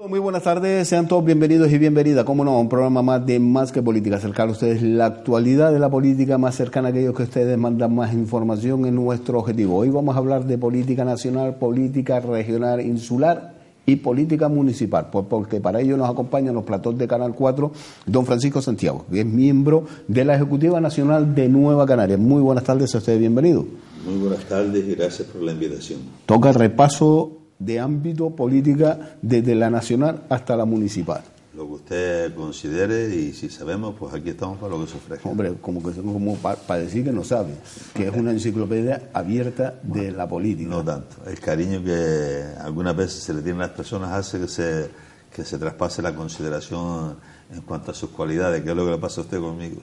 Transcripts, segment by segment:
Muy buenas tardes, sean todos bienvenidos y bienvenidas, como no, a un programa más de Más que Política, acercar a ustedes la actualidad de la política más cercana a aquellos que ustedes mandan más información en nuestro objetivo. Hoy vamos a hablar de política nacional, política regional, insular y política municipal, porque para ello nos acompaña en los platós de Canal 4 don Francisco Santiago, que es miembro de la Ejecutiva Nacional de Nueva Canarias. Muy buenas tardes, a ustedes bienvenido. Muy buenas tardes y gracias por la invitación. Toca repaso de ámbito política desde la nacional hasta la municipal. Lo que usted considere, y si sabemos, pues aquí estamos para lo que se ofrezca. Hombre, como para decir que no sabe, que es una enciclopedia abierta de la política. No tanto. El cariño que algunas veces se le tiene a las personas hace que se traspase la consideración en cuanto a sus cualidades, que es lo que le pasa a usted conmigo.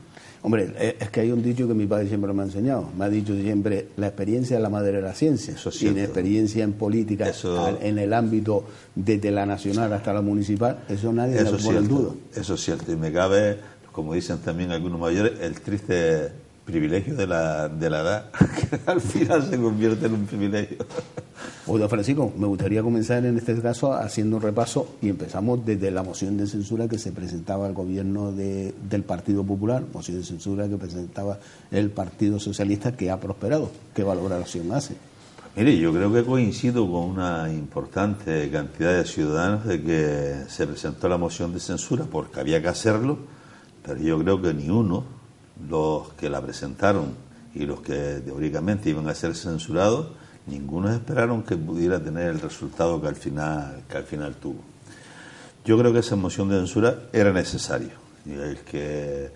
Hombre, es que hay un dicho que mi padre siempre me ha enseñado. Me ha dicho siempre, la experiencia es la madre de la ciencia. Eso es y cierto. la experiencia en política, en el ámbito desde la nacional hasta la municipal, eso nadie le pone en duda. Eso es cierto. Y me cabe, como dicen también algunos mayores, el triste privilegio de la edad, que al final se convierte en un privilegio. Oiga, Francisco, me gustaría comenzar en este caso haciendo un repaso y empezamos desde la moción de censura que se presentaba al gobierno del Partido Popular, moción de censura que presentaba el Partido Socialista, que ha prosperado. ¿Qué valoración hace? Mire, yo creo que coincido con una importante cantidad de ciudadanos de que se presentó la moción de censura porque había que hacerlo, pero yo creo que ni uno, los que la presentaron y los que teóricamente iban a ser censurados, ninguno esperaron que pudiera tener el resultado que al final tuvo. Yo creo que esa moción de censura era necesaria. Y el que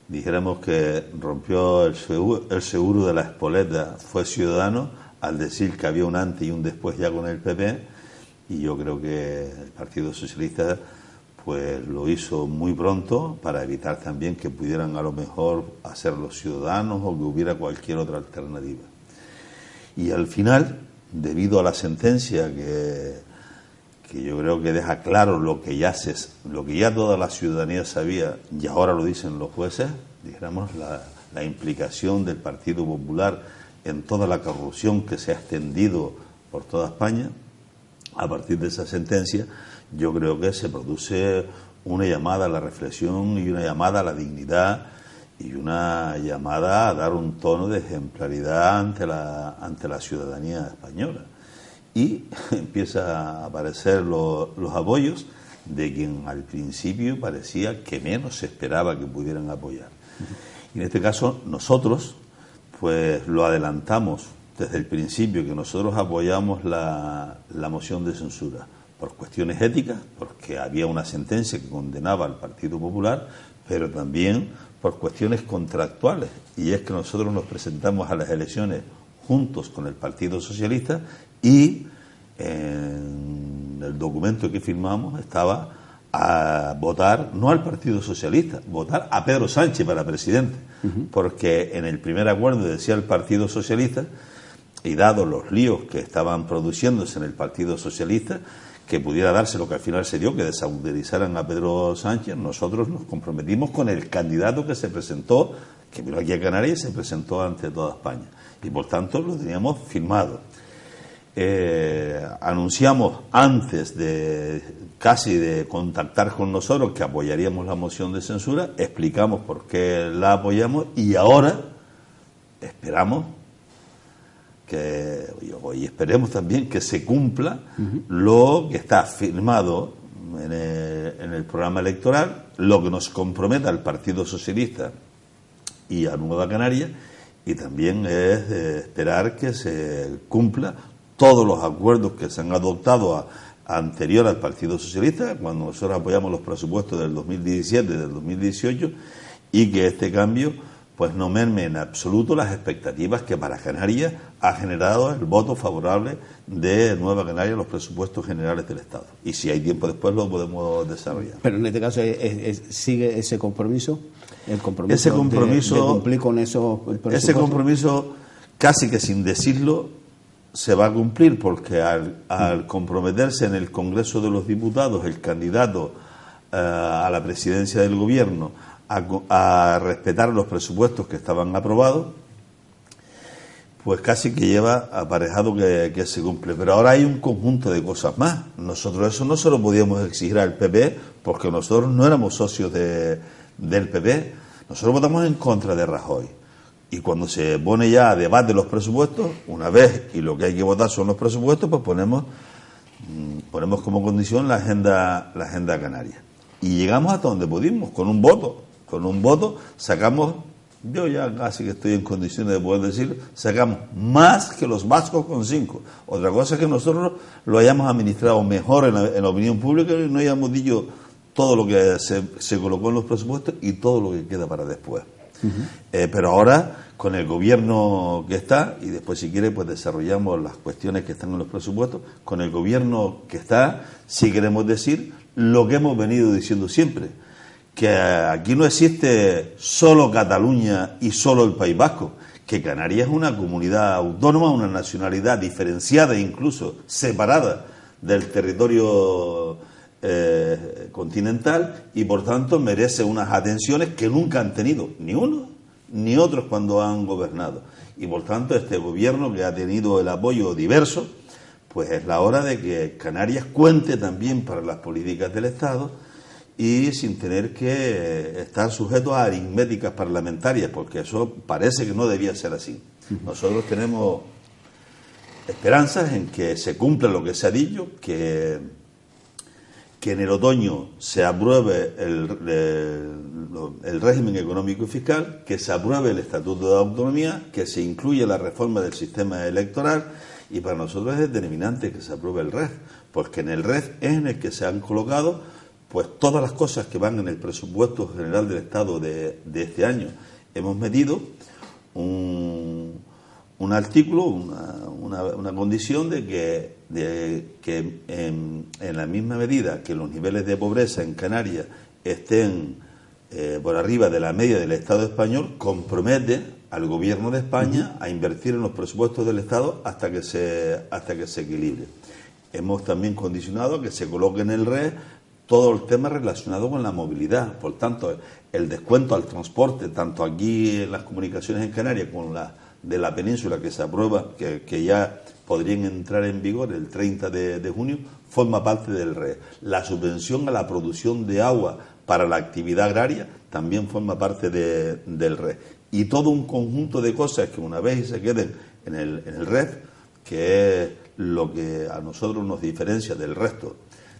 dijéramos que rompió el seguro de la espoleta fue Ciudadanos al decir que había un antes y un después ya con el PP, y yo creo que el Partido Socialista pues lo hizo muy pronto para evitar también que pudieran a lo mejor hacer los Ciudadanos o que hubiera cualquier otra alternativa. Y al final, debido a la sentencia que yo creo que deja claro lo que ya toda la ciudadanía sabía y ahora lo dicen los jueces, dijéramos la implicación del Partido Popular en toda la corrupción que se ha extendido por toda España, a partir de esa sentencia yo creo que se produce una llamada a la reflexión y una llamada a la dignidad y una llamada a dar un tono de ejemplaridad ante la ciudadanía española. Y empieza a aparecer los apoyos de quien al principio parecía que menos se esperaba que pudieran apoyar. Y en este caso nosotros pues lo adelantamos desde el principio, que nosotros apoyamos la moción de censura por cuestiones éticas, porque había una sentencia que condenaba al Partido Popular, pero también por cuestiones contractuales, y es que nosotros nos presentamos a las elecciones juntos con el Partido Socialista y en el documento que firmamos estaba a votar, no al Partido Socialista, votar a Pedro Sánchez para presidente, porque en el primer acuerdo decía el Partido Socialista, y dado los líos que estaban produciéndose en el Partido Socialista, que pudiera darse lo que al final se dio, que desautorizaran a Pedro Sánchez, nosotros nos comprometimos con el candidato que se presentó, que vino aquí a Canarias y se presentó ante toda España. Y por tanto lo teníamos firmado. Anunciamos antes casi de contactar con nosotros que apoyaríamos la moción de censura, explicamos por qué la apoyamos y ahora esperamos y esperemos también que se cumpla lo que está firmado en el programa electoral, lo que nos comprometa al Partido Socialista y a Nueva Canaria, y también es esperar que se cumpla todos los acuerdos que se han adoptado anterior al Partido Socialista, cuando nosotros apoyamos los presupuestos del 2017 y del 2018, y que este cambio pues no merme en absoluto las expectativas que para Canarias ha generado el voto favorable de Nueva Canarias a los presupuestos generales del Estado. Y si hay tiempo después lo podemos desarrollar. Pero en este caso sigue ese compromiso, de cumplir con esos presupuestos. Ese compromiso, casi que sin decirlo, se va a cumplir, porque al comprometerse en el Congreso de los Diputados el candidato a la presidencia del Gobierno a respetar los presupuestos que estaban aprobados, pues casi que lleva aparejado que se cumple. Pero ahora hay un conjunto de cosas más. Nosotros eso no se lo podíamos exigir al PP, porque nosotros no éramos socios del PP. Nosotros votamos en contra de Rajoy. Y cuando se pone ya a debate los presupuestos, una vez, y lo que hay que votar son los presupuestos, pues ponemos como condición la agenda canaria. Y llegamos hasta donde pudimos, con un voto. Con un voto sacamos, yo ya casi que estoy en condiciones de poder decir, sacamos más que los vascos con 5. Otra cosa es que nosotros lo hayamos administrado mejor en la opinión pública y no hayamos dicho todo lo que se colocó en los presupuestos y todo lo que queda para después. Pero ahora, con el gobierno que está, y después si quiere pues desarrollamos las cuestiones que están en los presupuestos, con el gobierno que está, sí queremos decir lo que hemos venido diciendo siempre, que aquí no existe solo Cataluña y solo el País Vasco, que Canarias es una comunidad autónoma, una nacionalidad diferenciada e incluso separada del territorio continental, y por tanto merece unas atenciones que nunca han tenido ni uno ni otros cuando han gobernado. Y por tanto este gobierno, que ha tenido el apoyo diverso, pues es la hora de que Canarias cuente también para las políticas del Estado, y sin tener que estar sujetos a aritméticas parlamentarias, porque eso parece que no debía ser así. Nosotros tenemos esperanzas en que se cumpla lo que se ha dicho, que en el otoño se apruebe el régimen económico y fiscal, que se apruebe el Estatuto de Autonomía, que se incluya la reforma del sistema electoral, y para nosotros es determinante que se apruebe el REF, porque en el REF es en el que se han colocado pues todas las cosas que van en el presupuesto general del Estado de este año. Hemos metido un artículo, una condición de que en la misma medida que los niveles de pobreza en Canarias estén por arriba de la media del Estado español, compromete al Gobierno de España a invertir en los presupuestos del Estado hasta que se equilibre. Hemos también condicionado a que se coloque en el REF todo el tema relacionado con la movilidad. Por tanto, el descuento al transporte, tanto aquí en las comunicaciones en Canarias como de la península, que se aprueba, que ya podrían entrar en vigor el 30 de junio, forma parte del REF. La subvención a la producción de agua para la actividad agraria también forma parte del REF. Y todo un conjunto de cosas que una vez se queden en el REF, que es lo que a nosotros nos diferencia del resto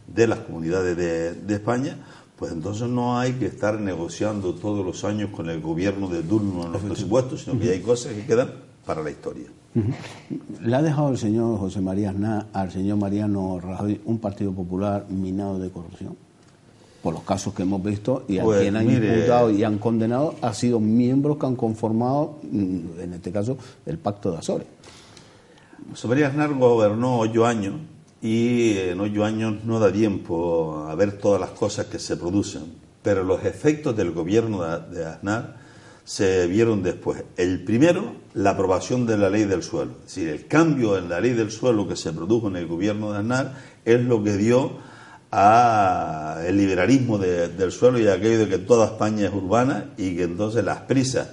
de las comunidades de España, pues entonces no hay que estar negociando todos los años con el gobierno de turno en los presupuestos, sino que ya hay cosas que quedan para la historia. ¿Le ha dejado el señor José María Aznar al señor Mariano Rajoy un Partido Popular minado de corrupción? Por los casos que hemos visto, y a pues, quien han imputado y han condenado ha sido miembros que han conformado, en este caso, el Pacto de Azores. José María Aznar gobernó 8 años, y en 8 años no da tiempo a ver todas las cosas que se producen, pero los efectos del gobierno de Aznar se vieron después. El primero, la aprobación de la ley del suelo. Es decir, el cambio en la ley del suelo que se produjo en el gobierno de Aznar es lo que dio a el liberalismo del suelo y aquello de que toda España es urbana, y que entonces las prisas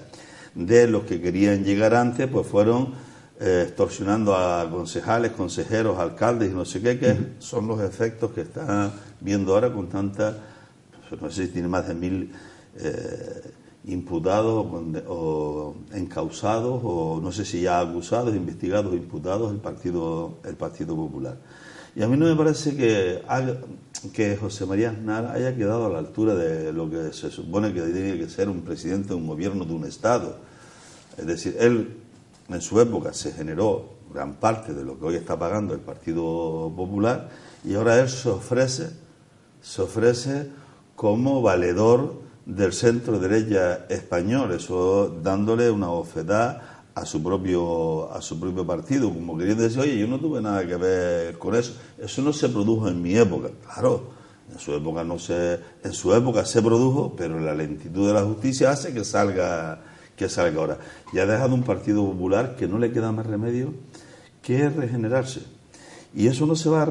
de los que querían llegar antes pues fueron extorsionando a concejales, consejeros, alcaldes y no sé qué, que son los efectos que están viendo ahora con tanta, no sé si tiene más de 1000 imputados o encausados, o no sé si ya acusados, investigados o imputados el Partido Popular. Y a mí no me parece que José María Aznar haya quedado a la altura de lo que se supone que tiene que ser un presidente de un gobierno de un Estado. Es decir, él en su época se generó gran parte de lo que hoy está pagando el Partido Popular, y ahora él se ofrece como valedor del centro derecha español, eso dándole una bofetada a su propio partido, como queriendo decir, oye, yo no tuve nada que ver con eso no se produjo en mi época. Claro, en su época se produjo, pero la lentitud de la justicia hace que salga ahora. Y ha dejado un Partido Popular que no le queda más remedio que regenerarse. Y eso no se va a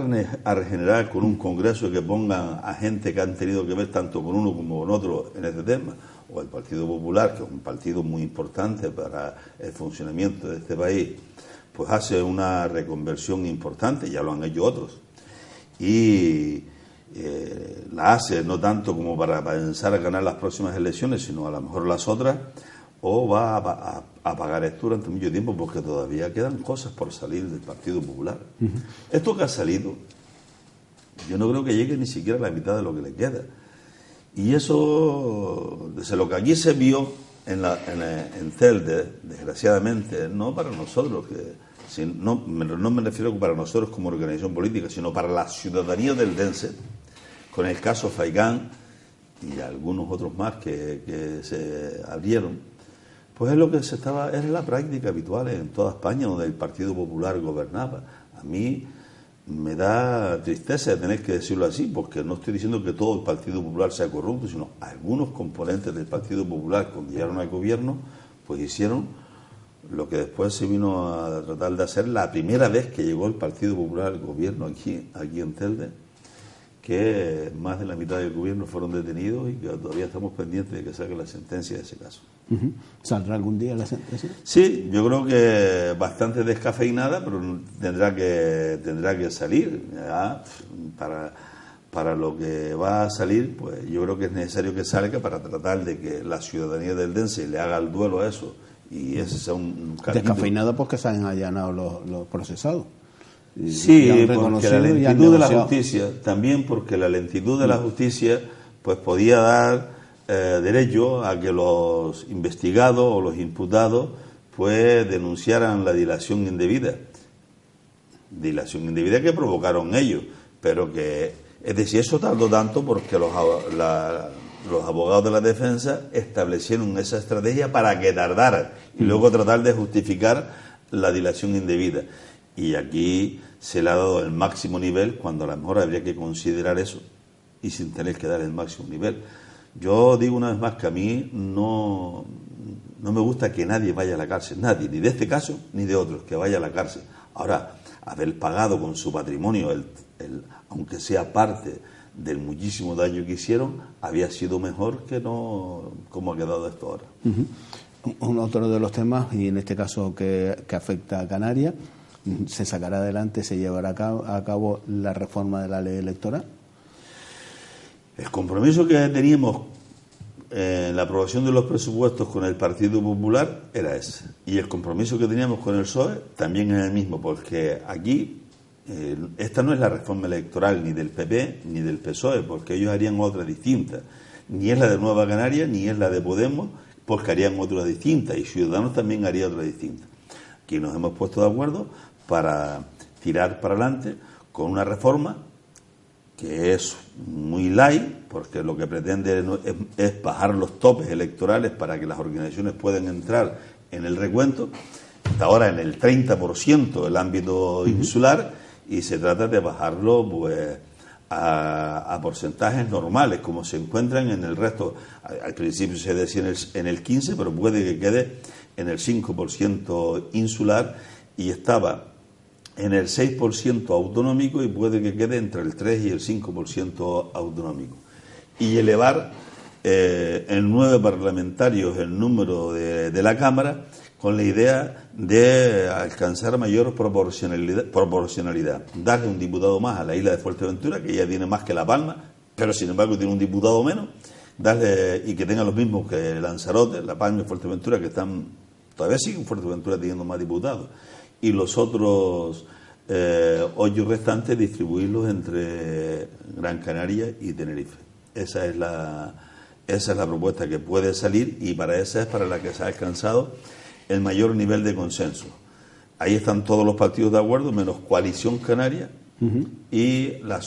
regenerar con un congreso que pongan a gente que han tenido que ver tanto con uno como con otro en este tema, o el Partido Popular, que es un partido muy importante para el funcionamiento de este país, pues hace una reconversión importante, ya lo han hecho otros, y la hace no tanto como para pensar a ganar las próximas elecciones, sino a lo mejor las otras, o va a pagar esto durante mucho tiempo, porque todavía quedan cosas por salir del Partido Popular. Esto que ha salido, yo no creo que llegue ni siquiera a la mitad de lo que le queda. Y eso, desde lo que allí se vio en Telde, desgraciadamente, no para nosotros, no me refiero para nosotros como organización política, sino para la ciudadanía deldense, con el caso Faigán y algunos otros más que se abrieron, pues es lo que es la práctica habitual en toda España, donde el Partido Popular gobernaba. A mí me da tristeza de tener que decirlo así, porque no estoy diciendo que todo el Partido Popular sea corrupto, sino algunos componentes del Partido Popular, cuando llegaron al gobierno, pues hicieron lo que después se vino a tratar de hacer la primera vez que llegó el Partido Popular al gobierno aquí en Telde, que más de la mitad del gobierno fueron detenidos y que todavía estamos pendientes de que salga la sentencia de ese caso. ¿Saldrá algún día la sentencia? Sí, yo creo que bastante descafeinada, pero tendrá que salir. ¿Ya? Para lo que va a salir, pues yo creo que es necesario que salga para tratar de que la ciudadanía deldense le haga el duelo a eso y ese sea un capítulo. Descafeinada porque se han allanado los procesados. Sí, porque la lentitud de la justicia, también porque la lentitud de la justicia pues podía dar derecho a que los investigados o los imputados pues denunciaran la dilación indebida que provocaron ellos, pero que, es decir, eso tardó tanto porque los abogados de la defensa establecieron esa estrategia para que tardara y luego tratar de justificar la dilación indebida. Y aquí se le ha dado el máximo nivel, cuando a lo mejor habría que considerar eso y sin tener que dar el máximo nivel. Yo digo una vez más que a mí no me gusta que nadie vaya a la cárcel, nadie, ni de este caso ni de otros, que vaya a la cárcel. Ahora, haber pagado con su patrimonio, aunque sea parte del muchísimo daño que hicieron, había sido mejor que no como ha quedado esto ahora. Otro de los temas, y en este caso que afecta a Canarias, ¿se sacará adelante, se llevará a cabo la reforma de la ley electoral? El compromiso que teníamos en la aprobación de los presupuestos con el Partido Popular era ese. Y el compromiso que teníamos con el PSOE también es el mismo, porque aquí esta no es la reforma electoral ni del PP ni del PSOE, porque ellos harían otra distinta. Ni es la de Nueva Canaria ni es la de Podemos, porque harían otra distinta. Y Ciudadanos también haría otra distinta. Aquí nos hemos puesto de acuerdo para tirar para adelante con una reforma que es muy light, porque lo que pretende es bajar los topes electorales para que las organizaciones puedan entrar en el recuento. Hasta ahora en el 30% el ámbito insular, y se trata de bajarlo pues a porcentajes normales, como se encuentran en el resto. Al principio se decía en el 15%, pero puede que quede en el 5% insular, y estaba en el 6% autonómico y puede que quede entre el 3 y el 5% autonómico. Y elevar en 9 parlamentarios el número de la Cámara, con la idea de alcanzar mayor proporcionalidad. Darle un diputado más a la isla de Fuerteventura, que ya tiene más que La Palma, pero sin embargo tiene un diputado menos, y que tenga los mismos que Lanzarote, La Palma y Fuerteventura, que todavía siguen Fuerteventura teniendo más diputados. Y los otros 8 restantes distribuirlos entre Gran Canaria y Tenerife. Esa es la propuesta que puede salir, y esa es para la que se ha alcanzado el mayor nivel de consenso. Ahí están todos los partidos de acuerdo, menos Coalición Canaria y la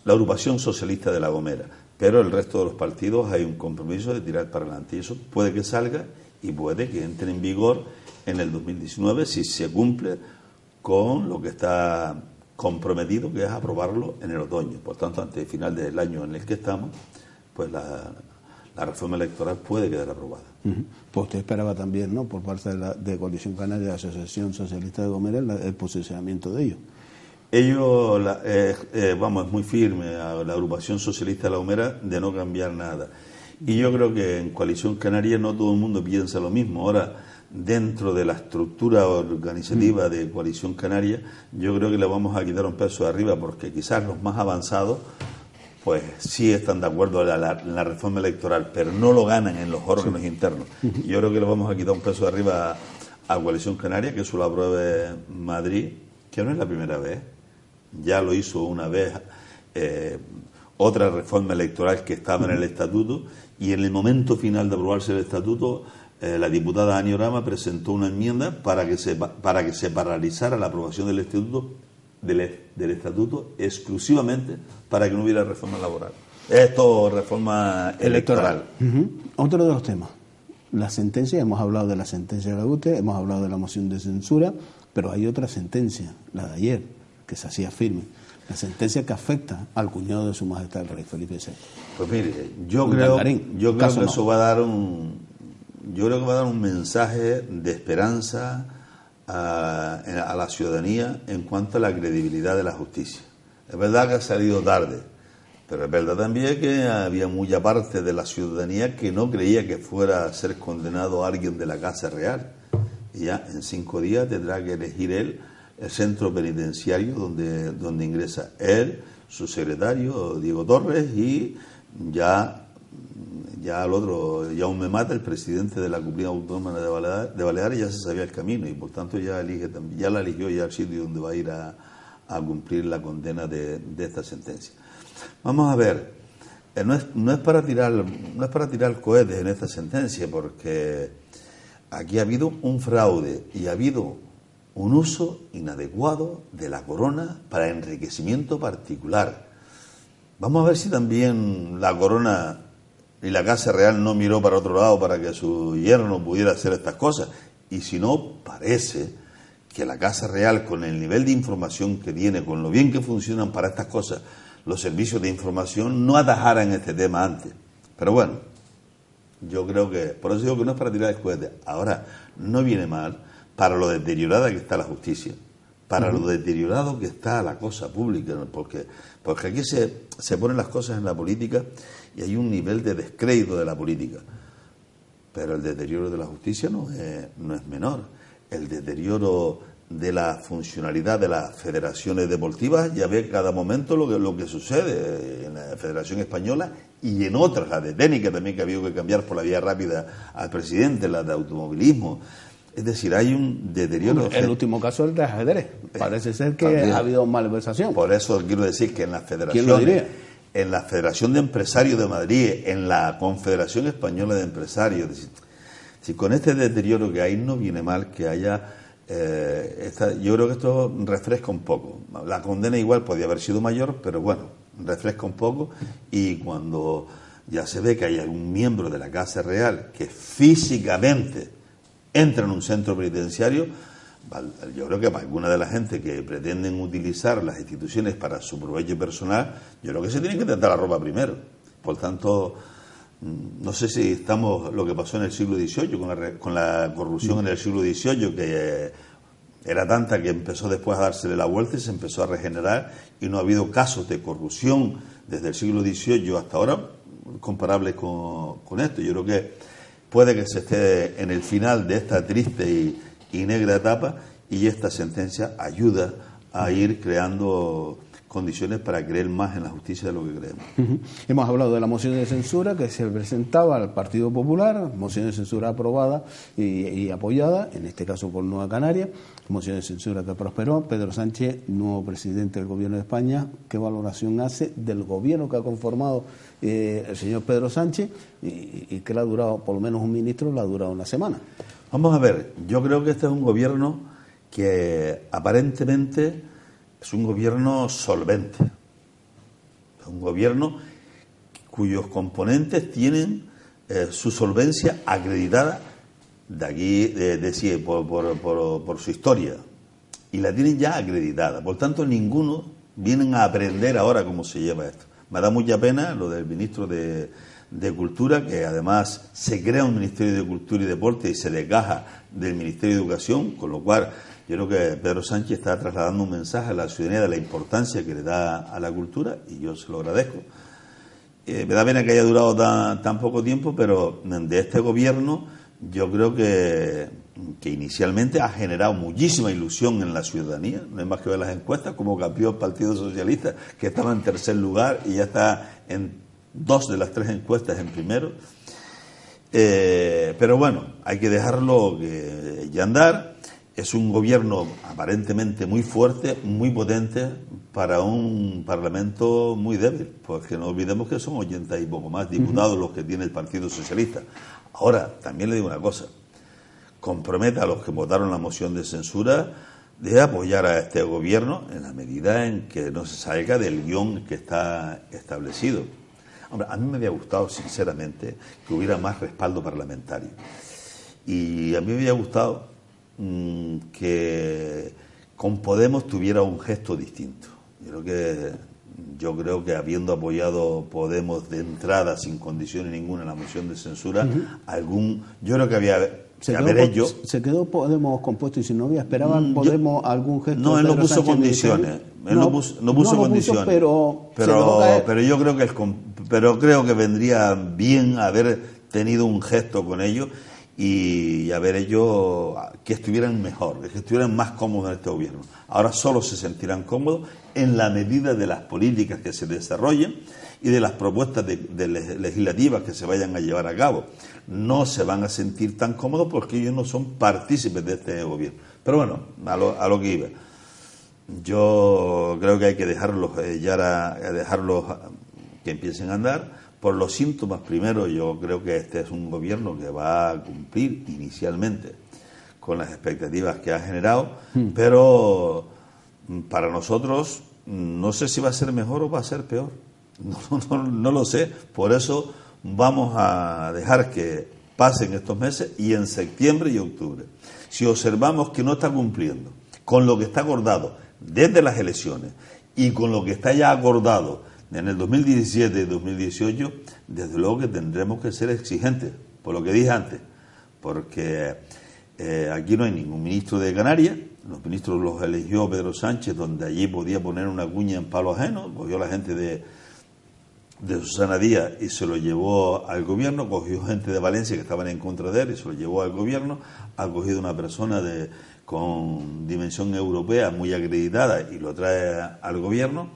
Agrupación Socialista de La Gomera. Pero el resto de los partidos hay un compromiso de tirar para adelante, y eso puede que salga y puede que entre en vigor en el 2019 si se cumple con lo que está comprometido, que es aprobarlo en el otoño. Por tanto, antes del final del año en el que estamos, pues la reforma electoral puede quedar aprobada. Pues usted esperaba también, ¿no?, por parte de Coalición Canaria y la Asociación Socialista de Gomera, el posicionamiento de ellos. Ellos, es muy firme a la Agrupación Socialista de La Gomera de no cambiar nada. Y yo creo que en Coalición Canaria no todo el mundo piensa lo mismo. Ahora, dentro de la estructura organizativa de Coalición Canaria, yo creo que le vamos a quitar un peso de arriba, porque quizás los más avanzados pues sí están de acuerdo en la reforma electoral, pero no lo ganan en los órganos internos. Yo creo que le vamos a quitar un peso de arriba a Coalición Canaria, que eso lo apruebe Madrid, que no es la primera vez. Ya lo hizo una vez otra reforma electoral que estaba en el estatuto, y en el momento final de aprobarse el estatuto, la diputada Ani Orama presentó una enmienda para que se paralizara la aprobación del estatuto exclusivamente para que no hubiera reforma laboral. Esto reforma electoral. Otro de los temas, la sentencia. Hemos hablado de la sentencia de la UTE, hemos hablado de la moción de censura, pero hay otra sentencia, la de ayer, que se hacía firme, la sentencia que afecta al cuñado de Su Majestad el Rey Felipe VI. Pues mire, yo creo que eso va a dar un mensaje de esperanza a la ciudadanía en cuanto a la credibilidad de la justicia. Es verdad que ha salido tarde, pero es verdad también que había mucha parte de la ciudadanía que no creía que fuera a ser condenado alguien de la Casa Real. Y ya en 5 días tendrá que elegir él el centro penitenciario donde ingresa él, su secretario Diego Torres, y ya al otro, Jaume Mata, el presidente de la Comunidad Autónoma de Baleares, ya se sabía el camino, y por tanto ya la eligió ya el sitio donde va a ir a cumplir la condena de esta sentencia. Vamos a ver, no es para tirar cohetes en esta sentencia, porque aquí ha habido un fraude y ha habido un uso inadecuado de la corona para enriquecimiento particular. Vamos a ver si también la corona y la Casa Real no miró para otro lado para que su yerno pudiera hacer estas cosas. Y si no, parece que la Casa Real, con el nivel de información que tiene, con lo bien que funcionan para estas cosas los servicios de información, no atajaran este tema antes. Pero bueno, yo creo que, por eso digo que no es para tirar el cohete. Ahora, no viene mal para lo deteriorada que está la justicia, para lo deteriorado que está la cosa pública, porque aquí se ponen las cosas en la política y hay un nivel de descrédito de la política. Pero el deterioro de la justicia no es menor. El deterioro de la funcionalidad de las federaciones deportivas, ya ve cada momento lo que sucede en la Federación Española y en otras, la de técnica también, que ha habido que cambiar por la vía rápida al presidente, la de automovilismo. Es decir, hay un deterioro. El último caso es el de ajedrez. Parece ser que también ha habido malversación. Por eso quiero decir que en la Federación, ¿quién lo diría? En la Federación de Empresarios de Madrid, en la Confederación Española de Empresarios, es decir, si con este deterioro que hay, no viene mal que haya yo creo que esto refresca un poco. La condena igual podía haber sido mayor, pero bueno, refresca un poco, y cuando ya se ve que hay algún miembro de la Casa Real que físicamente entra en un centro penitenciario, yo creo que para alguna de la gente que pretenden utilizar las instituciones para su provecho personal, yo creo que se tienen que tratar la ropa primero. Por tanto, no sé si estamos lo que pasó en el siglo XVIII con la corrupción en el siglo XVIII, que era tanta que empezó después a dársele la vuelta y se empezó a regenerar, y no ha habido casos de corrupción desde el siglo XVIII hasta ahora comparables con esto. Yo creo que puede que se esté en el final de esta triste y negra etapa, y esta sentencia ayuda a ir creando condiciones para creer más en la justicia de lo que creemos. Hemos hablado de la moción de censura que se presentaba al Partido Popular, moción de censura aprobada y apoyada, en este caso por Nueva Canaria, moción de censura que prosperó. Pedro Sánchez, nuevo presidente del Gobierno de España, ¿qué valoración hace del gobierno que ha conformado el señor Pedro Sánchez y que le ha durado, por lo menos un ministro, le ha durado una semana? Vamos a ver, yo creo que este es un gobierno que aparentemente es un gobierno solvente, es un gobierno cuyos componentes tienen su solvencia acreditada de aquí, por su historia, y la tienen ya acreditada. Por tanto, ninguno vienen a aprender ahora cómo se lleva esto. Me da mucha pena lo del ministro de Cultura, que además se crea un Ministerio de Cultura y Deporte y se desgaja del Ministerio de Educación, con lo cual yo creo que Pedro Sánchez está trasladando un mensaje a la ciudadanía de la importancia que le da a la cultura, y yo se lo agradezco. Me da pena que haya durado tan poco tiempo, pero de este gobierno yo creo que inicialmente ha generado muchísima ilusión en la ciudadanía. No hay más que ver las encuestas, como cambió el Partido Socialista, que estaba en tercer lugar y ya está en 2 de las 3 encuestas en primero. Pero bueno, hay que dejarlo ya andar. Es un gobierno aparentemente muy fuerte, muy potente, para un Parlamento muy débil, porque no olvidemos que son 80 y poco más diputados los que tiene el Partido Socialista. Ahora, también le digo una cosa, compromete a los que votaron la moción de censura de apoyar a este gobierno en la medida en que no se salga del guión que está establecido. Hombre, a mí me había gustado, sinceramente, que hubiera más respaldo parlamentario. Y a mí me había gustado que con Podemos tuviera un gesto distinto. Yo creo que habiendo apoyado Podemos de entrada, sin condiciones ninguna, la moción de censura, yo creo que se quedó Podemos compuesto, y si no esperaban Podemos algún gesto. No, él no puso condiciones. Él no puso condiciones. Pero creo que vendría bien haber tenido un gesto con ellos y haber ellos que estuvieran mejor, que estuvieran más cómodos en este gobierno. Ahora solo se sentirán cómodos en la medida de las políticas que se desarrollen y de las propuestas legislativas que se vayan a llevar a cabo. No se van a sentir tan cómodos porque ellos no son partícipes de este gobierno. Pero bueno, a lo que iba. Yo creo que hay que dejarlos que empiecen a andar. Por los síntomas, primero, yo creo que este es un gobierno que va a cumplir inicialmente con las expectativas que ha generado, pero para nosotros no sé si va a ser mejor o va a ser peor. No lo sé. Por eso vamos a dejar que pasen estos meses y en septiembre y octubre, si observamos que no está cumpliendo con lo que está acordado desde las elecciones y con lo que está ya acordado en el 2017 y 2018, desde luego que tendremos que ser exigentes, por lo que dije antes, porque aquí no hay ningún ministro de Canarias. Los ministros los eligió Pedro Sánchez, donde allí podía poner una cuña en palo ajeno. Cogió a la gente de Susana Díaz y se lo llevó al gobierno. Cogió gente de Valencia que estaban en contra de él y se lo llevó al gobierno. Ha cogido una persona con dimensión europea muy acreditada y lo trae al gobierno.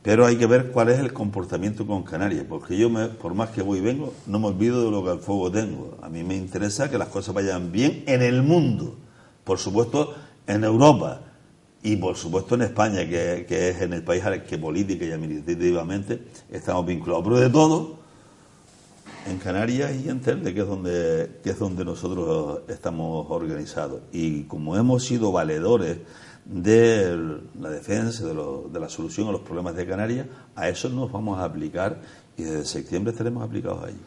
Pero hay que ver cuál es el comportamiento con Canarias, porque yo, por más que voy y vengo, no me olvido de lo que al fuego tengo. A mí me interesa que las cosas vayan bien en el mundo, por supuesto en Europa y por supuesto en España, que es en el país al que política y administrativamente estamos vinculados. Pero de todo, en Canarias y en Telde, que es donde nosotros estamos organizados. Y como hemos sido valedores de la defensa, de la solución a los problemas de Canarias, a eso nos vamos a aplicar y desde septiembre estaremos aplicados allí.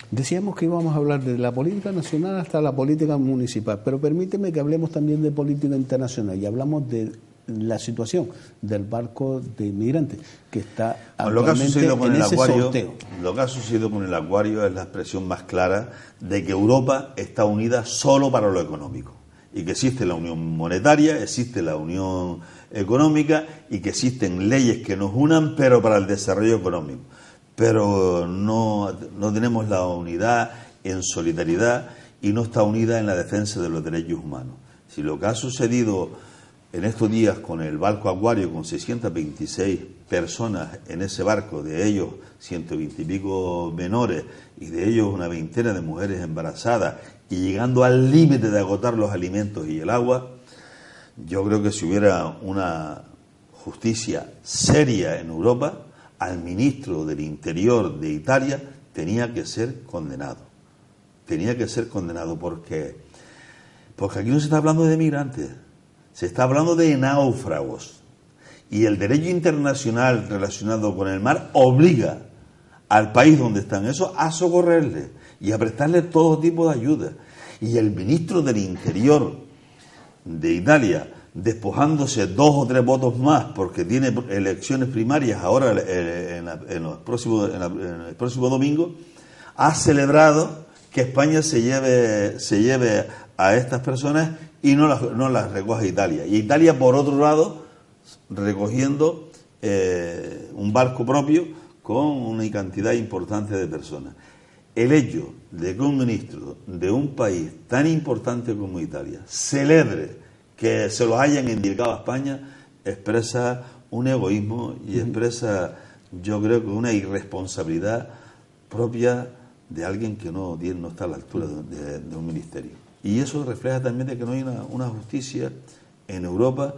Decíamos que íbamos a hablar de la política nacional hasta la política municipal, pero permíteme que hablemos también de política internacional y hablamos de la situación del barco de inmigrantes que está actualmente en ese sorteo. Lo que ha sucedido con el Acuario es la expresión más clara de que Europa está unida solo para lo económico. Y que existe la unión monetaria, existe la unión económica y que existen leyes que nos unan, pero para el desarrollo económico. Pero no tenemos la unidad en solidaridad y no está unida en la defensa de los derechos humanos. Si lo que ha sucedido en estos días con el barco Acuario, con 626 personas en ese barco, de ellos 120 y pico menores y de ellos una veintena de mujeres embarazadas, y llegando al límite de agotar los alimentos y el agua, yo creo que si hubiera una justicia seria en Europa, al ministro del Interior de Italia tenía que ser condenado. Tenía que ser condenado porque aquí no se está hablando de migrantes, se está hablando de náufragos. Y el derecho internacional relacionado con el mar obliga al país donde están esos a socorrerles y a prestarle todo tipo de ayuda. Y el ministro del Interior de Italia, despojándose 2 o 3 votos más porque tiene elecciones primarias ahora en el próximo domingo, ha celebrado que España se lleve a estas personas y no las recoge Italia. Y Italia, por otro lado, recogiendo un barco propio con una cantidad importante de personas. El hecho de que un ministro de un país tan importante como Italia celebre que se los hayan indicado a España expresa un egoísmo y expresa, yo creo que una irresponsabilidad propia de alguien que no está a la altura de un ministerio. Y eso refleja también de que no hay una justicia en Europa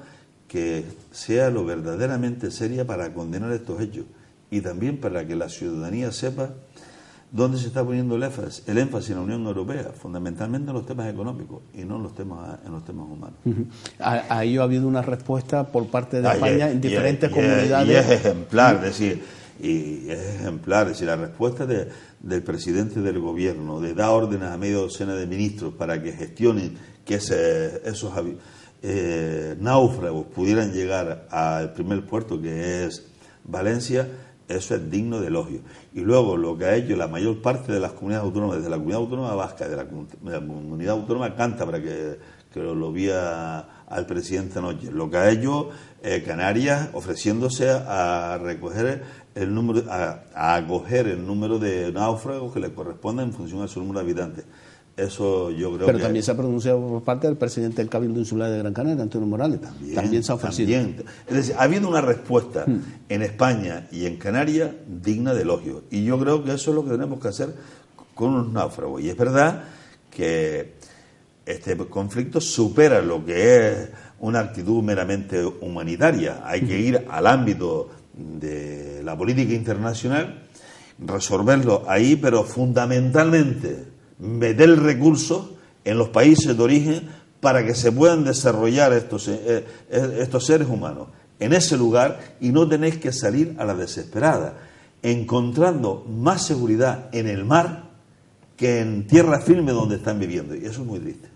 que sea lo verdaderamente seria para condenar estos hechos y también para que la ciudadanía sepa dónde se está poniendo el énfasis en la Unión Europea, fundamentalmente en los temas económicos y no en los temas humanos. A ello ha habido una respuesta por parte de España en diferentes comunidades. Y es ejemplar, es decir, la respuesta del presidente del gobierno, de dar órdenes a media docena de ministros para que gestionen que esos náufragos pudieran llegar al primer puerto, que es Valencia, eso es digno de elogio. Y luego lo que ha hecho la mayor parte de las comunidades autónomas, desde la comunidad autónoma vasca, de la comunidad autónoma cántabra, que lo vi al presidente anoche, lo que ha hecho Canarias ofreciéndose a recoger el número, a acoger el número de náufragos que le corresponda en función a su número de habitantes. Eso yo creo Pero también se ha pronunciado por parte del presidente del Cabildo Insular de Gran Canaria, Antonio Morales. También se ha ofrecido. Es decir, ha habido una respuesta en España y en Canarias digna de elogio. Y yo creo que eso es lo que tenemos que hacer con los náufragos. Y es verdad que este conflicto supera lo que es una actitud meramente humanitaria. Hay que ir al ámbito de la política internacional, resolverlo ahí, pero fundamentalmente meter recursos en los países de origen para que se puedan desarrollar estos seres humanos en ese lugar y no tenéis que salir a la desesperada, encontrando más seguridad en el mar que en tierra firme donde están viviendo, y eso es muy triste.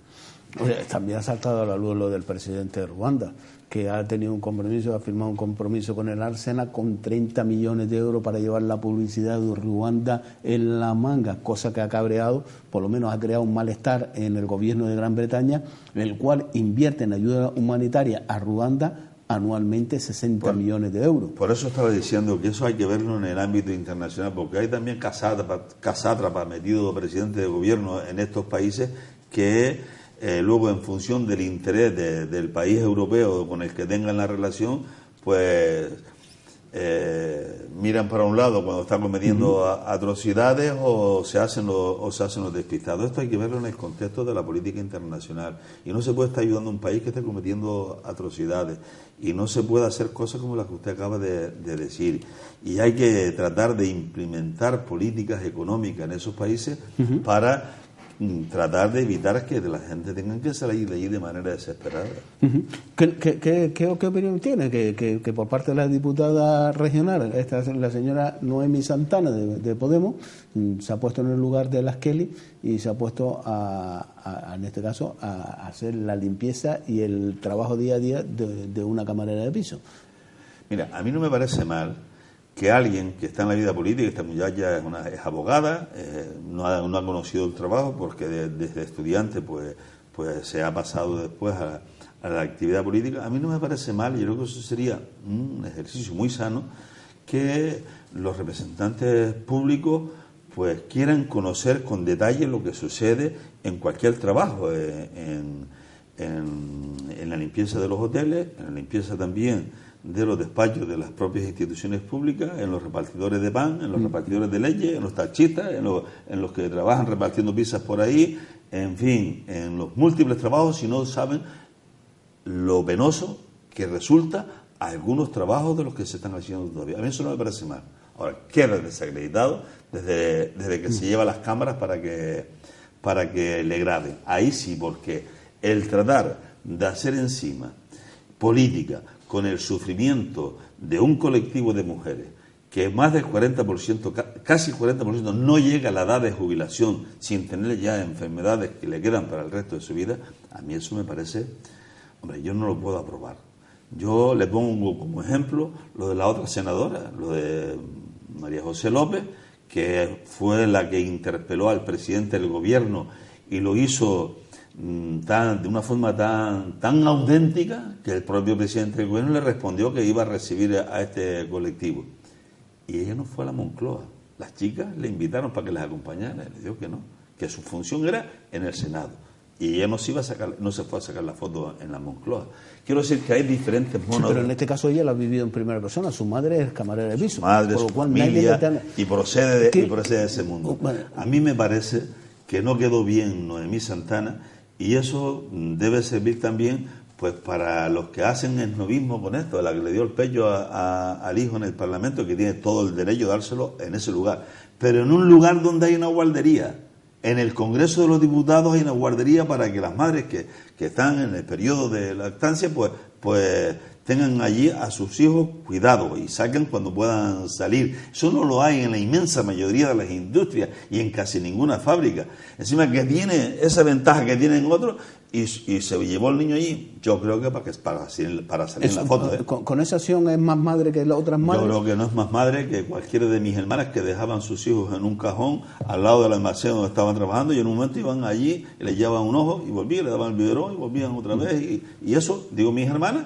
También ha saltado a la luz lo del presidente de Ruanda, que ha tenido un compromiso, ha firmado un compromiso con el Arsenal con 30 millones de euros para llevar la publicidad de Ruanda en la manga, cosa que ha cabreado, por lo menos ha creado un malestar en el gobierno de Gran Bretaña, en el cual invierte en ayuda humanitaria a Ruanda anualmente 60 millones de euros. Por eso estaba diciendo que eso hay que verlo en el ámbito internacional, porque hay también casátrapas metidos presidentes de gobierno en estos países que luego, en función del interés del país europeo con el que tengan la relación, pues miran para un lado cuando están cometiendo atrocidades o se hacen los despistados. Esto hay que verlo en el contexto de la política internacional. Y no se puede estar ayudando a un país que esté cometiendo atrocidades. Y no se puede hacer cosas como las que usted acaba de decir. Y hay que tratar de implementar políticas económicas en esos países para tratar de evitar que la gente tenga que salir de allí de manera desesperada. ¿Qué opinión tiene? Que por parte de la diputada regional, la señora Noemi Santana de Podemos, se ha puesto en el lugar de las Kelly y se ha puesto en este caso a hacer la limpieza y el trabajo día a día de una camarera de piso. Mira, a mí no me parece mal que alguien que está en la vida política, esta muchacha es abogada, no ha conocido el trabajo porque desde estudiante pues se ha pasado después a la actividad política. A mí no me parece mal, y yo creo que eso sería un ejercicio muy sano, que los representantes públicos pues quieran conocer con detalle lo que sucede en cualquier trabajo, en la limpieza de los hoteles, en la limpieza también de los despachos de las propias instituciones públicas, en los repartidores de pan, en los repartidores de leche, en los taxistas, en los que trabajan repartiendo pizzas por ahí, en fin, en los múltiples trabajos, si no saben lo penoso que resulta a algunos trabajos de los que se están haciendo todavía. A mí eso no me parece mal. Ahora, queda desacreditado desde que se lleva las cámaras para que le graben. Ahí sí, porque el tratar de hacer encima política con el sufrimiento de un colectivo de mujeres que más del 40%, casi el 40%, no llega a la edad de jubilación sin tener ya enfermedades que le quedan para el resto de su vida, a mí eso me parece, hombre, yo no lo puedo aprobar. Yo le pongo como ejemplo lo de la otra senadora, lo de María José López, que fue la que interpeló al presidente del gobierno y lo hizo de una forma tan auténtica que el propio presidente del gobierno le respondió que iba a recibir a este colectivo. y ella no fue a la Moncloa. Las chicas le invitaron para que les acompañara, y le dijo que no, que su función era en el Senado. Y ella no se fue a sacar la foto en la Moncloa. Quiero decir que hay diferentes monos. Sí, pero en este caso ella lo ha vivido en primera persona. Su madre es camarera de piso. Su madre, por lo su cual familia, nadie y procede de ese mundo. Bueno, a mí me parece que no quedó bien Noemí Santana, y eso debe servir también pues para los que hacen esnovismo con esto, a la que le dio el pecho al hijo en el Parlamento, que tiene todo el derecho de dárselo en ese lugar. Pero en un lugar donde hay una guardería. En el Congreso de los Diputados hay una guardería para que las madres que están en el periodo de lactancia pues tengan allí a sus hijos cuidados y saquen cuando puedan salir. Eso no lo hay en la inmensa mayoría de las industrias y en casi ninguna fábrica. Encima que tiene esa ventaja que tienen otros y se llevó el niño allí, yo creo que para salir en la foto. Con esa acción es más madre que las otras madres. Yo creo que no es más madre que cualquiera de mis hermanas que dejaban sus hijos en un cajón al lado del almacén donde estaban trabajando, y en un momento iban allí y les llevaban un ojo y volvían, le daban el biberón y volvían otra vez. Y eso, digo mis hermanas,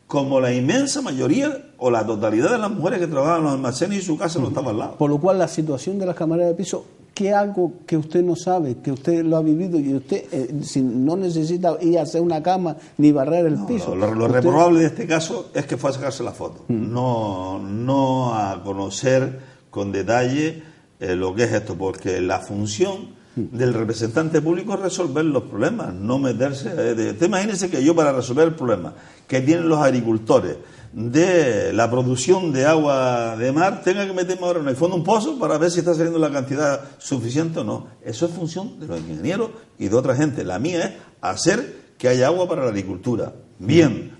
como la inmensa mayoría o la totalidad de las mujeres que trabajaban en los almacenes y su casa no estaba al lado. Por lo cual la situación de las camareras de piso, ¿qué algo que usted no sabe, que usted lo ha vivido y usted no necesita ir a hacer una cama ni barrer el piso? Lo reprobable de este caso es que fue a sacarse la foto, no a conocer con detalle lo que es esto, porque la función del representante público es resolver los problemas, no meterse. Usted imagínese que yo, para resolver el problema que tienen los agricultores de la producción de agua de mar, tenga que meterme ahora en el fondo un pozo para ver si está saliendo la cantidad suficiente o no. Eso es función de los ingenieros y de otra gente. La mía es hacer que haya agua para la agricultura, bien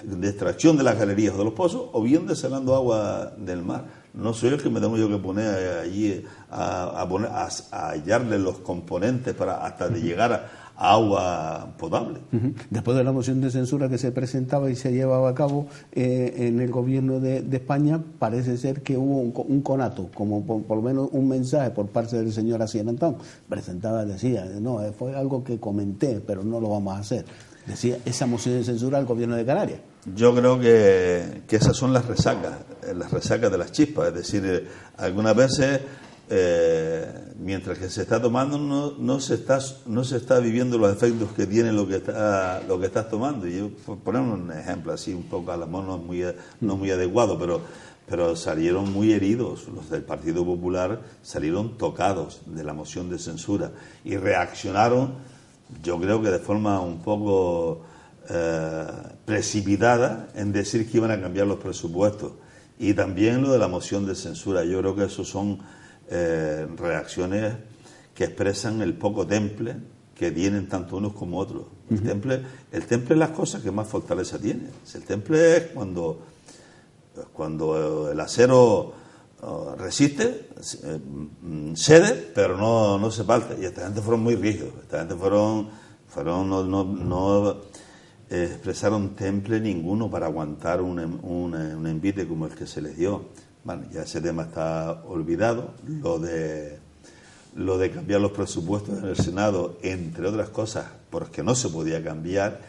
de extracción de las galerías o de los pozos, o bien desalando agua del mar. No soy el que me tengo yo que poner allí a hallarle los componentes para hasta de llegar a agua potable. Después de la moción de censura que se presentaba y se llevaba a cabo en el gobierno de España, parece ser que hubo un conato, como por lo menos un mensaje por parte del señor Asier Antón. Presentaba, decía, no, fue algo que comenté, pero no lo vamos a hacer. Decía, esa moción de censura al gobierno de Canarias. Yo creo que esas son las resacas de las chispas. Es decir, algunas veces, mientras que se está tomando, no se está viviendo los efectos que tiene lo que estás tomando. Y yo, por poner un ejemplo así, un poco a la mano, no muy adecuado, pero salieron muy heridos. Los del Partido Popular salieron tocados de la moción de censura y reaccionaron, yo creo que de forma un poco precipitada, en decir que iban a cambiar los presupuestos. Y también lo de la moción de censura. Yo creo que eso son reacciones que expresan el poco temple que tienen tanto unos como otros. El temple es las cosas que más fortaleza tiene. El temple es cuando el acero resiste, cede, pero no se parte. Y esta gente fueron muy rígidos. Esta gente no expresaron temple ninguno para aguantar un envite como el que se les dio. Bueno, ya ese tema está olvidado. Lo de cambiar los presupuestos en el Senado, entre otras cosas, porque no se podía cambiar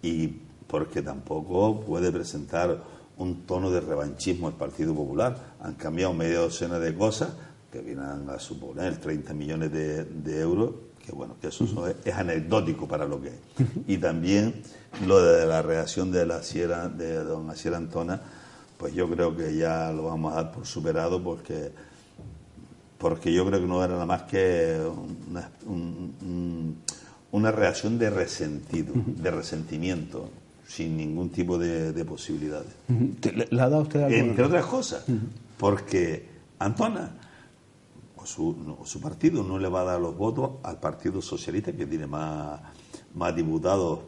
y porque tampoco puede presentar un tono de revanchismo el Partido Popular. Han cambiado media docena de cosas que vienen a suponer 30 millones de euros, que bueno, que eso es anecdótico para lo que es. Y también lo de la reacción de don Asier Antona, pues yo creo que ya lo vamos a dar por superado, porque yo creo que no era nada más que una reacción de resentimiento, sin ningún tipo de posibilidades. ¿Le ha dado usted alguna? Entre otras cosas, porque Antona o su partido no le va a dar los votos al Partido Socialista, que tiene más diputados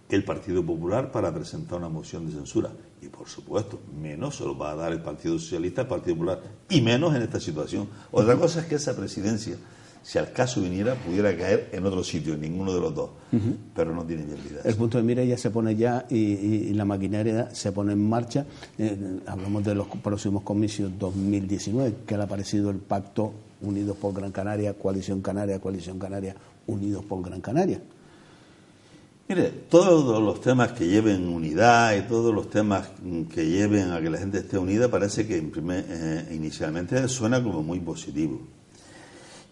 que el Partido Popular, para presentar una moción de censura. Y por supuesto, menos se lo va a dar el Partido Socialista al Partido Popular, y menos en esta situación. Otra cosa es que esa presidencia, si al caso viniera, pudiera caer en otro sitio, en ninguno de los dos, pero no tiene viabilidad. El punto de mira ya se pone ya y la maquinaria se pone en marcha. Hablamos de los próximos comicios 2019, que le ha aparecido el pacto Unidos por Gran Canaria, Coalición Canaria, Unidos por Gran Canaria. Mire, todos los temas que lleven unidad y todos los temas que lleven a que la gente esté unida parece que inicialmente suena como muy positivo.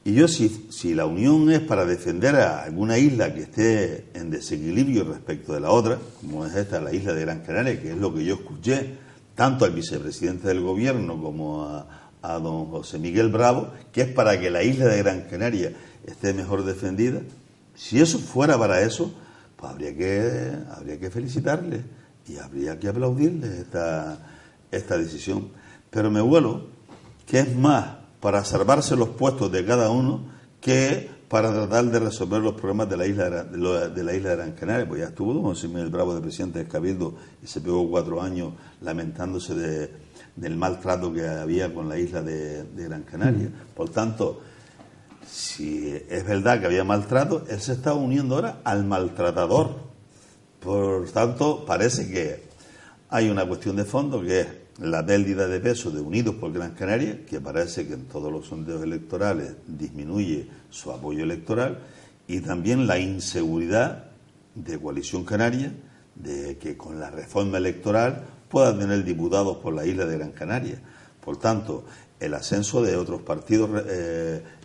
Y yo, si la unión es para defender a alguna isla que esté en desequilibrio respecto de la otra, como es esta, la isla de Gran Canaria, que es lo que yo escuché tanto al vicepresidente del gobierno como a don José Miguel Bravo, que es para que la isla de Gran Canaria esté mejor defendida, si eso fuera para eso, pues habría que felicitarle y habría que aplaudirle esta decisión. Pero me huelo que es más para salvarse los puestos de cada uno que para tratar de resolver los problemas de la isla de Gran Canaria. Pues ya estuvo don José Miguel Bravo de presidente del Cabildo y se pegó 4 años lamentándose del maltrato que había con la isla de Gran Canaria. Por tanto, si es verdad que había maltrato, él se está uniendo ahora al maltratador. Por tanto, parece que hay una cuestión de fondo, que es la pérdida de peso de Unidos por Gran Canaria, que parece que en todos los sondeos electorales disminuye su apoyo electoral, y también la inseguridad de Coalición Canaria, de que con la reforma electoral pueda tener diputados por la isla de Gran Canaria. Por tanto, el ascenso de otros partidos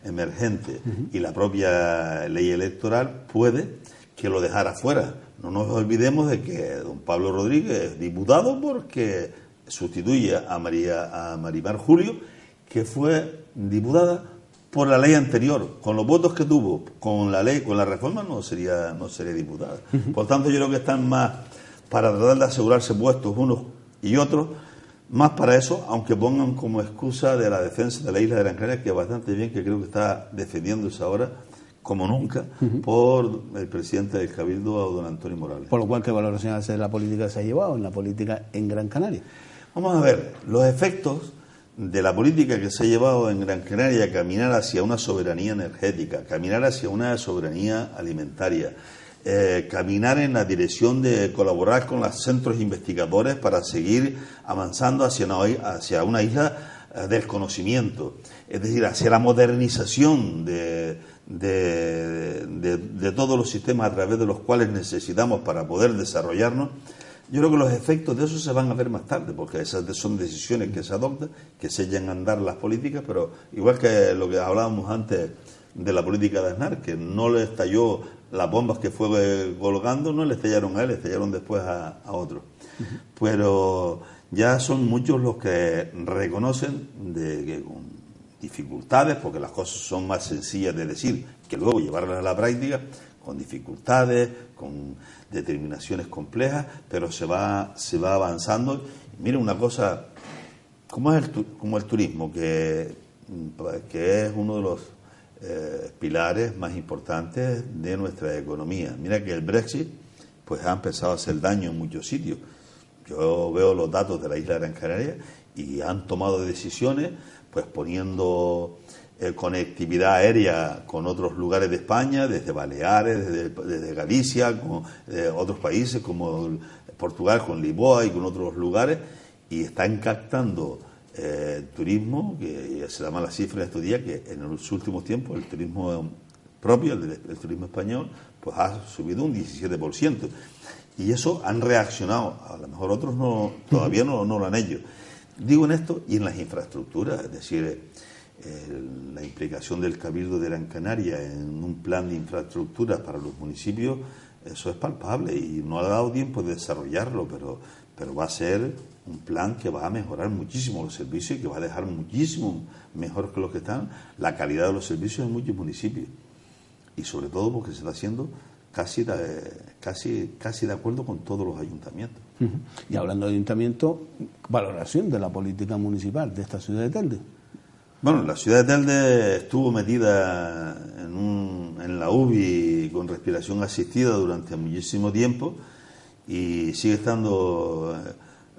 emergentes y la propia ley electoral puede que lo dejara fuera. No nos olvidemos de que don Pablo Rodríguez es diputado porque sustituye a Marimar Julio, que fue diputada por la ley anterior. Con los votos que tuvo, con la ley, con la reforma, no sería diputada. Por tanto, yo creo que están más para tratar de asegurarse puestos unos y otros, más para eso, aunque pongan como excusa de la defensa de la isla de Gran Canaria, que es bastante bien, que creo que está defendiéndose ahora como nunca por el presidente del Cabildo, don Antonio Morales. Por lo cual, ¿qué valoración hace de la política que se ha llevado en la política en Gran Canaria? Vamos a ver, los efectos de la política que se ha llevado en Gran Canaria, caminar hacia una soberanía energética, caminar hacia una soberanía alimentaria, caminar en la dirección de colaborar con los centros investigadores para seguir avanzando hacia una isla del conocimiento, es decir, hacia la modernización de todos los sistemas a través de los cuales necesitamos para poder desarrollarnos. Yo creo que los efectos de eso se van a ver más tarde, porque esas son decisiones que se adoptan, que se echan a andar las políticas, pero igual que lo que hablábamos antes de la política de Aznar, que no le estalló las bombas que fue colocando, no le estallaron a él, le estallaron después a otros. Pero ya son muchos los que reconocen de que con dificultades, porque las cosas son más sencillas de decir que luego llevarlas a la práctica, con dificultades, con determinaciones complejas, pero se va avanzando. Mire una cosa, como el turismo, que es uno de los pilares más importantes de nuestra economía. Mira que el Brexit pues ha empezado a hacer daño en muchos sitios. Yo veo los datos de la isla de Gran Canaria y han tomado decisiones pues poniendo conectividad aérea con otros lugares de España, desde Baleares, desde Galicia, con otros países como Portugal, con Lisboa y con otros lugares, y están captando turismo, que se da mala cifra estos días, que en los últimos tiempos el turismo propio, el turismo español, pues ha subido un 17%. Y eso han reaccionado, a lo mejor otros todavía no lo han hecho. Digo en esto y en las infraestructuras, es decir, la implicación del Cabildo de Gran Canaria en un plan de infraestructuras para los municipios, eso es palpable y no ha dado tiempo de desarrollarlo, pero va a ser un plan que va a mejorar muchísimo los servicios y que va a dejar muchísimo mejor que los que están la calidad de los servicios en muchos municipios, y sobre todo porque se está haciendo casi de acuerdo con todos los ayuntamientos. Y hablando de ayuntamiento, valoración de la política municipal de esta ciudad de Telde. Bueno, la ciudad de Telde estuvo metida en la UBI con respiración asistida durante muchísimo tiempo y sigue estando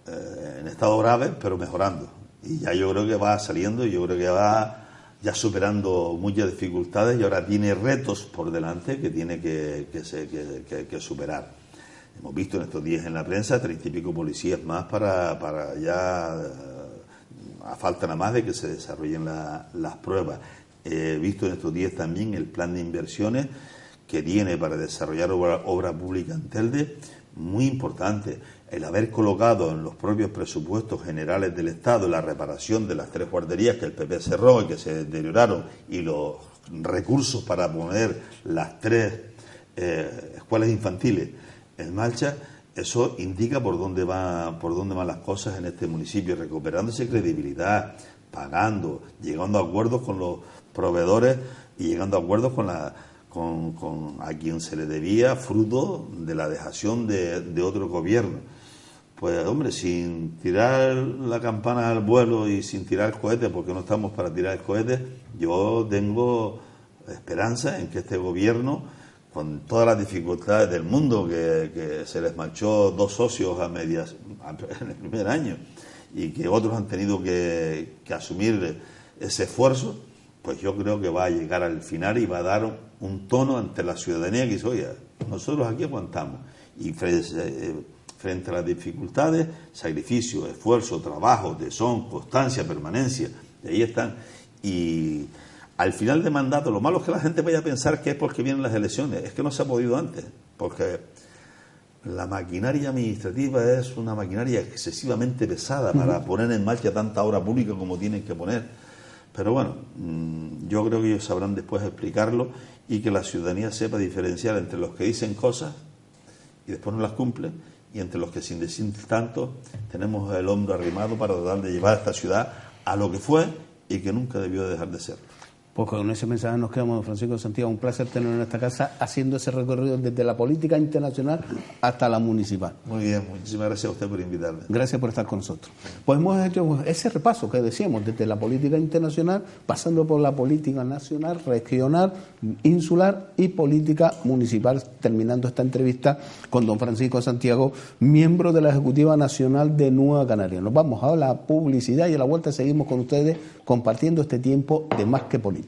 en estado grave, pero mejorando. Y ya yo creo que va saliendo, yo creo que va ya superando muchas dificultades y ahora tiene retos por delante que tiene que superar. Hemos visto en estos días en la prensa 30 y pico policías más para ya, a falta nada más de que se desarrollen las pruebas. He visto en estos días también el plan de inversiones que tiene para desarrollar obra pública en Telde, muy importante. El haber colocado en los propios presupuestos generales del Estado la reparación de las 3 guarderías que el PP cerró y que se deterioraron, y los recursos para poner las 3 escuelas infantiles en marcha, eso indica por dónde van las cosas en este municipio, recuperándose credibilidad, pagando, llegando a acuerdos con los proveedores y llegando a acuerdos con a quien se le debía, fruto de la dejación de otro gobierno. Pues hombre, sin tirar la campana al vuelo y sin tirar cohetes, porque no estamos para tirar cohetes, yo tengo esperanza en que este gobierno, con todas las dificultades del mundo, que se les marchó 2 socios a medias en el primer año y que otros han tenido que asumir ese esfuerzo, pues yo creo que va a llegar al final y va a dar un tono ante la ciudadanía que dice, oye, nosotros aquí aguantamos. Y frente a las dificultades, sacrificio, esfuerzo, trabajo, tesón, constancia, permanencia, y ahí están. Y al final de mandato, lo malo es que la gente vaya a pensar que es porque vienen las elecciones. Es que no se ha podido antes, porque la maquinaria administrativa es una maquinaria excesivamente pesada para poner en marcha tanta obra pública como tienen que poner. Pero bueno, yo creo que ellos sabrán después explicarlo y que la ciudadanía sepa diferenciar entre los que dicen cosas y después no las cumplen, y entre los que sin decir tanto tenemos el hombro arrimado para tratar de llevar a esta ciudad a lo que fue y que nunca debió dejar de ser. Pues con ese mensaje nos quedamos, don Francisco Santiago. Un placer tenerlo en esta casa haciendo ese recorrido desde la política internacional hasta la municipal. Muy bien, muchísimas gracias a usted por invitarme. Gracias por estar con nosotros. Pues hemos hecho ese repaso que decíamos, desde la política internacional, pasando por la política nacional, regional, insular y política municipal, terminando esta entrevista con don Francisco Santiago, miembro de la Ejecutiva Nacional de Nueva Canaria. Nos vamos a la publicidad y a la vuelta seguimos con ustedes compartiendo este tiempo de Más que Política.